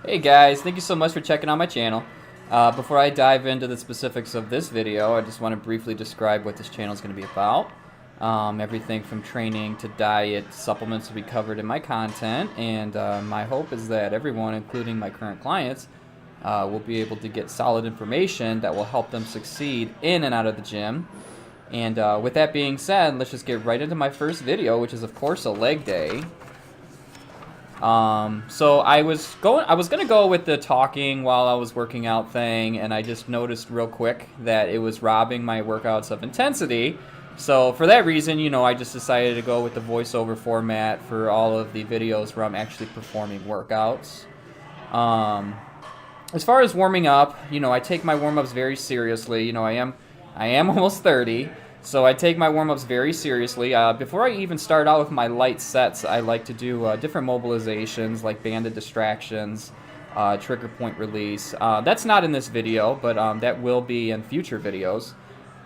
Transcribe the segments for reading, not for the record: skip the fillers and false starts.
Hey guys, thank you so much for checking out my channel. Before I dive into the specifics of this video, I just want to briefly describe what this channel is going to be about. Everything from training to diet, supplements will be covered in my content, and my hope is that everyone, including my current clients, will be able to get solid information that will help them succeed in and out of the gym. And with that being said, let's just get right into my first video, which is of course a leg day. So I was gonna go with the talking while I was working out thing, and I just noticed real quick that it was robbing my workouts of intensity. So for that reason, I just decided to go with the voiceover format for all of the videos where I'm actually performing workouts. As far as warming up, I take my warm-ups very seriously. I am almost 30. So I take my warm-ups very seriously. Before I even start out with my light sets, I like to do different mobilizations like banded distractions, trigger point release. That's not in this video, but that will be in future videos.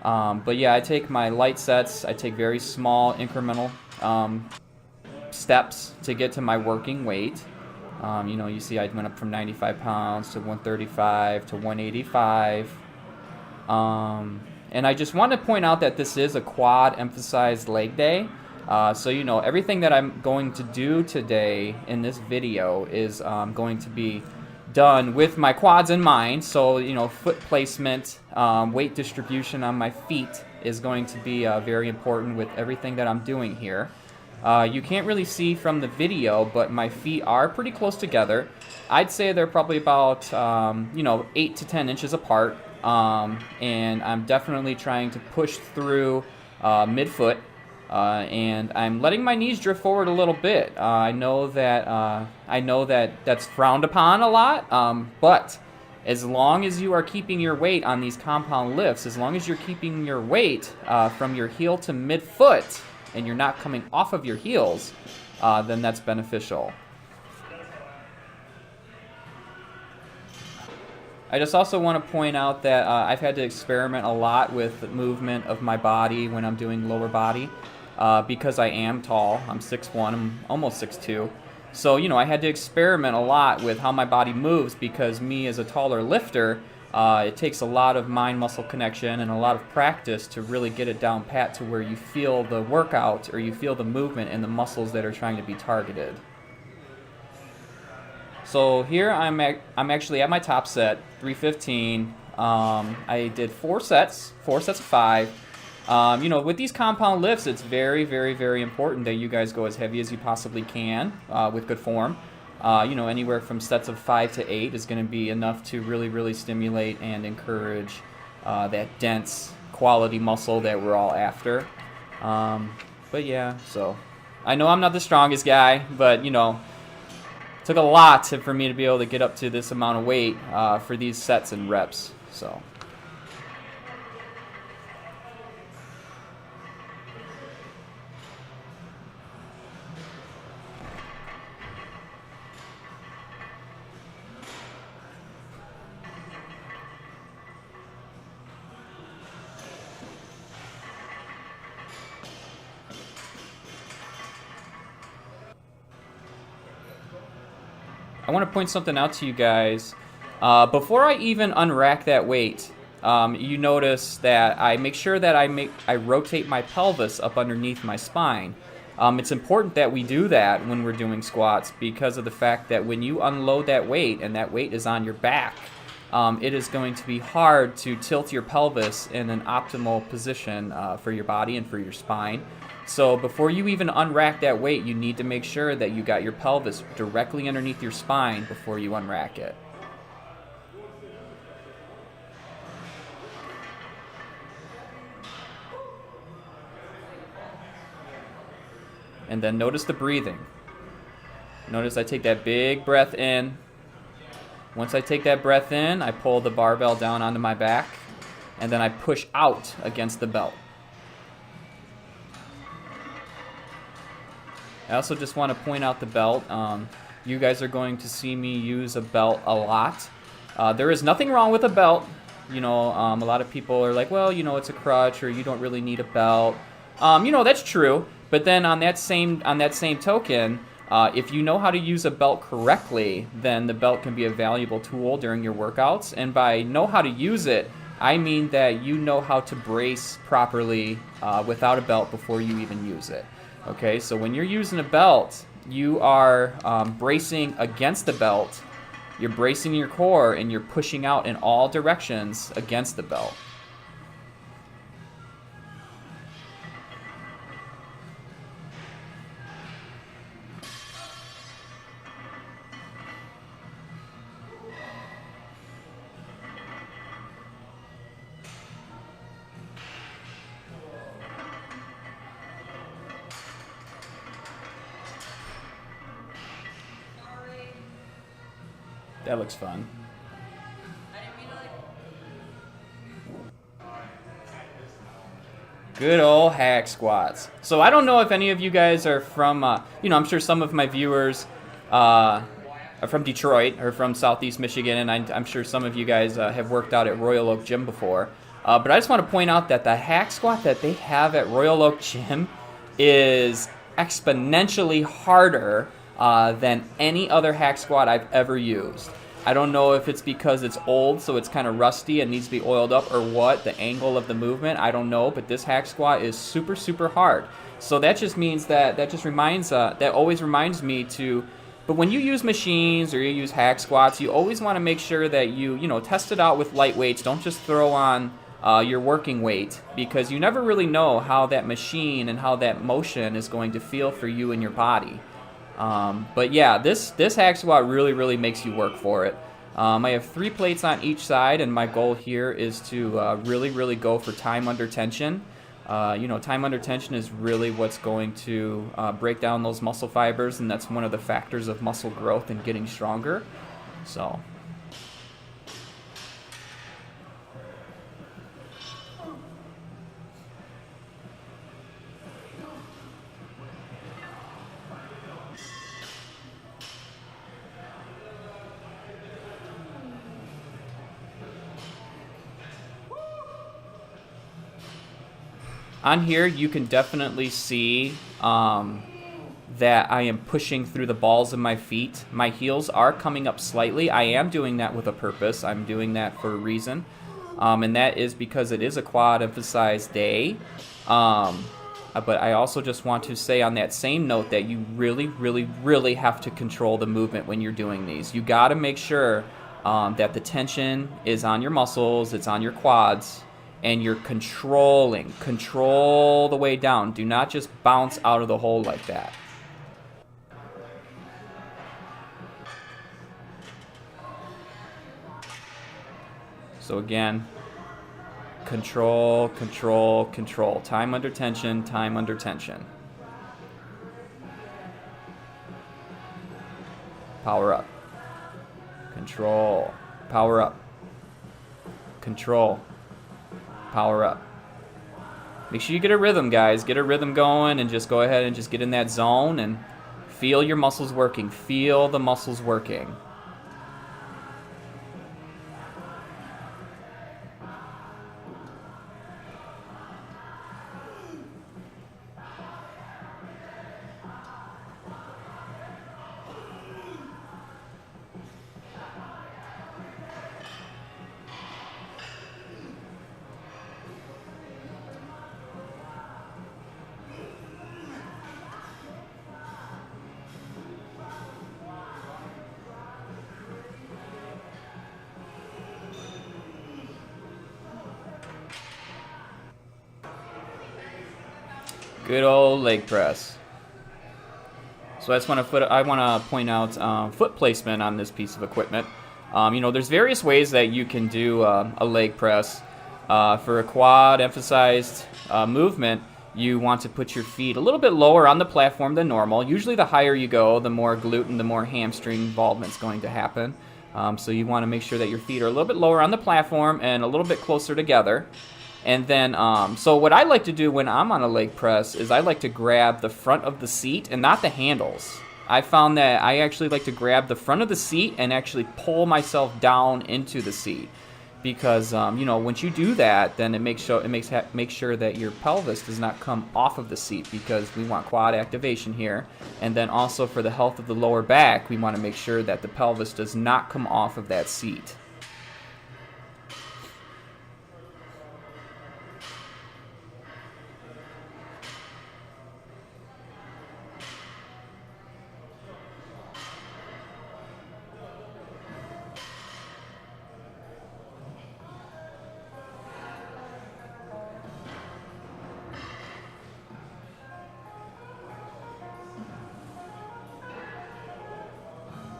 But yeah, I take my light sets. I take very small incremental steps to get to my working weight. You see I went up from 95 pounds to 135 to 185. And I just want to point out that this is a quad emphasized leg day. So everything that I'm going to do today in this video is going to be done with my quads in mind. So foot placement, weight distribution on my feet is going to be very important with everything that I'm doing here. You can't really see from the video, but my feet are pretty close together. I'd say they're probably about 8 to 10 inches apart. And I'm definitely trying to push through midfoot, and I'm letting my knees drift forward a little bit. I know that that's frowned upon a lot, but as long as you are keeping your weight on these compound lifts, as long as you're keeping your weight from your heel to midfoot, and you're not coming off of your heels, then that's beneficial. I just also want to point out that I've had to experiment a lot with the movement of my body when I'm doing lower body because I am tall. I'm 6'1", I'm almost 6'2". So, I had to experiment a lot with how my body moves because me as a taller lifter, it takes a lot of mind-muscle connection and a lot of practice to really get it down pat to where you feel the workout or you feel the movement in the muscles that are trying to be targeted. So here I'm actually at my top set, 315. I did 4 sets of 5. With these compound lifts, it's very, very, very important that you guys go as heavy as you possibly can with good form. Anywhere from sets of 5 to 8 is going to be enough to really, really stimulate and encourage that dense quality muscle that we're all after. But yeah, so I know I'm not the strongest guy, but took a lot for me to be able to get up to this amount of weight for these sets and reps. So. I want to point something out to you guys. Before I even unrack that weight, you notice that I make sure that I rotate my pelvis up underneath my spine. It's important that we do that when we're doing squats because of the fact that when you unload that weight and that weight is on your back, it is going to be hard to tilt your pelvis in an optimal position for your body and for your spine. So before you even unrack that weight, you need to make sure that you got your pelvis directly underneath your spine before you unrack it. And then notice the breathing. Notice I take that big breath in. Once I take that breath in, I pull the barbell down onto my back, and then I push out against the belt. I also just want to point out the belt. You guys are going to see me use a belt a lot. There is nothing wrong with a belt. A lot of people are like, well, it's a crutch or you don't really need a belt. That's true. But then on that same token, If you know how to use a belt correctly, then the belt can be a valuable tool during your workouts. And by know how to use it, I mean that you know how to brace properly without a belt before you even use it. Okay, so when you're using a belt, you are bracing against the belt, you're bracing your core, and you're pushing out in all directions against the belt. That looks fun. Good old hack squats. So I don't know if any of you guys are from, I'm sure some of my viewers are from Detroit or from Southeast Michigan, and I'm sure some of you guys have worked out at Royal Oak Gym before. But I just want to point out that the hack squat that they have at Royal Oak Gym is exponentially harder than any other hack squat I've ever used. I don't know if it's because it's old, so it's kind of rusty and needs to be oiled up, or what, the angle of the movement, I don't know, but this hack squat is super, super hard. So that just means that always reminds me to, but when you use machines or you use hack squats, you always want to make sure that you test it out with light weights. Don't just throw on your working weight, because you never really know how that machine and how that motion is going to feel for you and your body. But yeah, this hack squat really, really makes you work for it. I have 3 plates on each side, and my goal here is to really, really go for time under tension. Time under tension is really what's going to break down those muscle fibers, and that's one of the factors of muscle growth and getting stronger. So. On here, you can definitely see that I am pushing through the balls of my feet. My heels are coming up slightly. I am doing that with a purpose. I'm doing that for a reason. And that is because it is a quad emphasized day. But I also just want to say on that same note that you really, really, really have to control the movement when you're doing these. You got to make sure that the tension is on your muscles, it's on your quads, and you're control the way down. Do not just bounce out of the hole like that. So again, control. Time under tension, time under tension. Power up. Control. Power up. Control. Power up. Make sure you get a rhythm, guys. Get a rhythm going and just go ahead and just get in that zone and feel your muscles working. Feel the muscles working. Good old leg press. So I want to point out foot placement on this piece of equipment. There's various ways that you can do a leg press. For a quad emphasized movement, you want to put your feet a little bit lower on the platform than normal. Usually the higher you go, the more glute and the more hamstring involvement is going to happen. So you want to make sure that your feet are a little bit lower on the platform and a little bit closer together. And then, so what I like to do when I'm on a leg press is I like to grab the front of the seat and not the handles. I found that I actually like to grab the front of the seat and actually pull myself down into the seat. because you know, once you do that, then it makes sure that your pelvis does not come off of the seat, because we want quad activation here. And then also for the health of the lower back, we want to make sure that the pelvis does not come off of that seat.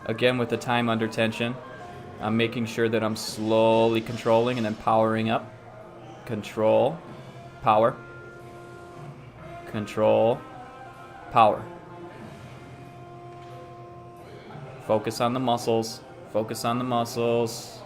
Again, with the time under tension, I'm making sure that I'm slowly controlling and then powering up. Control, power, control, power. Focus on the muscles, focus on the muscles.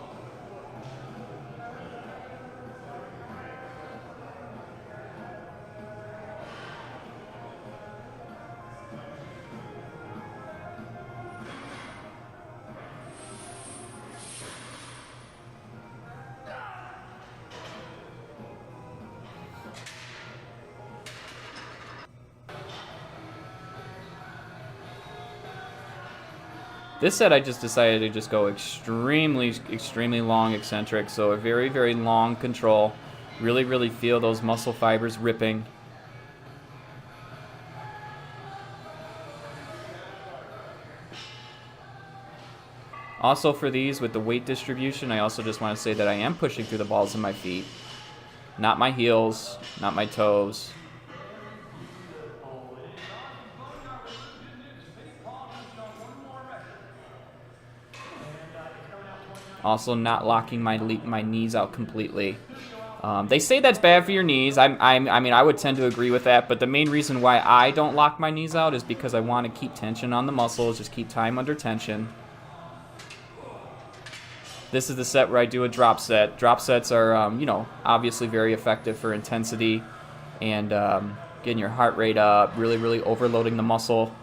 This set I just decided to just go extremely long eccentric, so a very long control. Really feel those muscle fibers ripping. Also for these, with the weight distribution, I also just want to say that I am pushing through the balls of my feet. Not my heels, not my toes. Also not locking my knees out completely. They say that's bad for your knees. I mean, I would tend to agree with that, but the main reason why I don't lock my knees out is because I want to keep tension on the muscles, just keep time under tension. This is the set where I do a drop set. Drop sets are, you know, obviously very effective for intensity and getting your heart rate up, really overloading the muscle.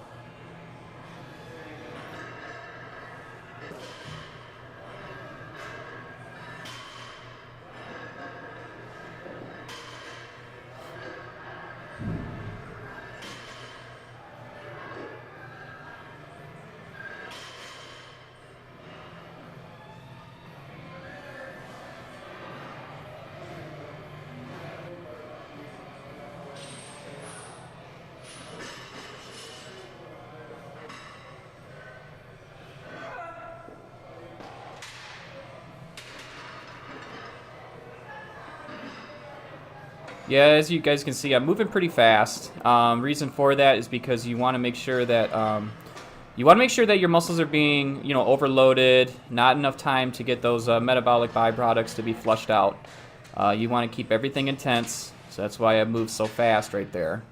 Yeah, as you guys can see, I'm moving pretty fast. Reason for that is because you want to make sure that your muscles are being, you know, overloaded. Not enough time to get those metabolic byproducts to be flushed out. You want to keep everything intense, so that's why I move so fast right there.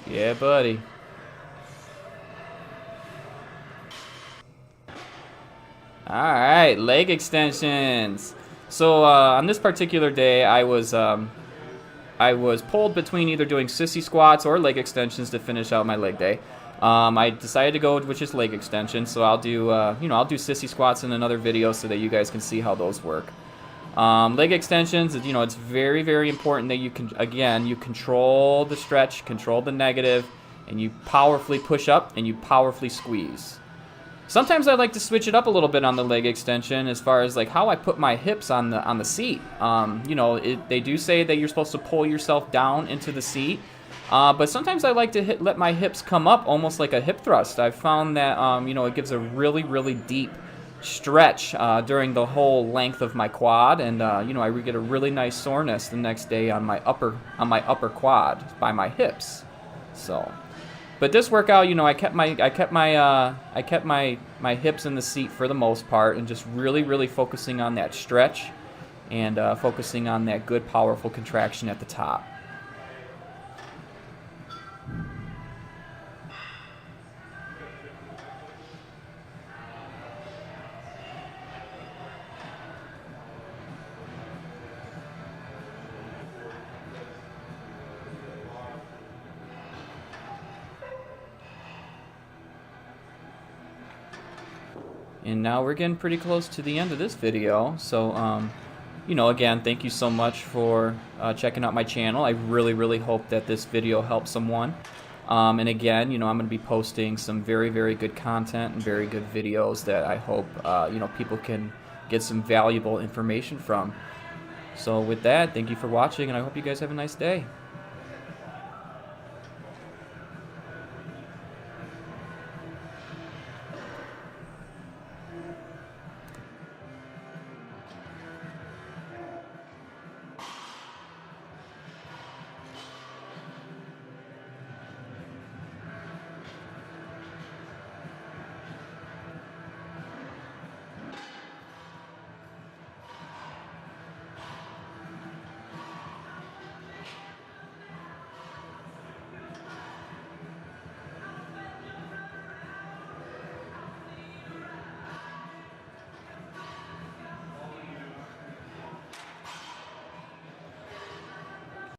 Yeah, buddy. Alright, leg extensions. So on this particular day, I was pulled between either doing sissy squats or leg extensions to finish out my leg day. I decided to go with just leg extensions, so I'll do I'll do sissy squats in another video so that you guys can see how those work. Leg extensions, it's very important that you control the stretch, control the negative, and you powerfully push up and you powerfully squeeze. Sometimes I like to switch it up a little bit on the leg extension as far as like how I put my hips on the seat. They do say that you're supposed to pull yourself down into the seat, but sometimes I like to let my hips come up almost like a hip thrust. I've found that it gives a really deep stretch during the whole length of my quad, and you know, I get a really nice soreness the next day on my upper quad by my hips. So, but this workout, you know, I kept my hips in the seat for the most part, and just really focusing on that stretch and focusing on that good powerful contraction at the top. And now we're getting pretty close to the end of this video. So, you know, again, thank you so much for checking out my channel. I really hope that this video helps someone. And again, you know, I'm going to be posting some very good content and very good videos that I hope, you know, people can get some valuable information from. So with that, thank you for watching, and I hope you guys have a nice day.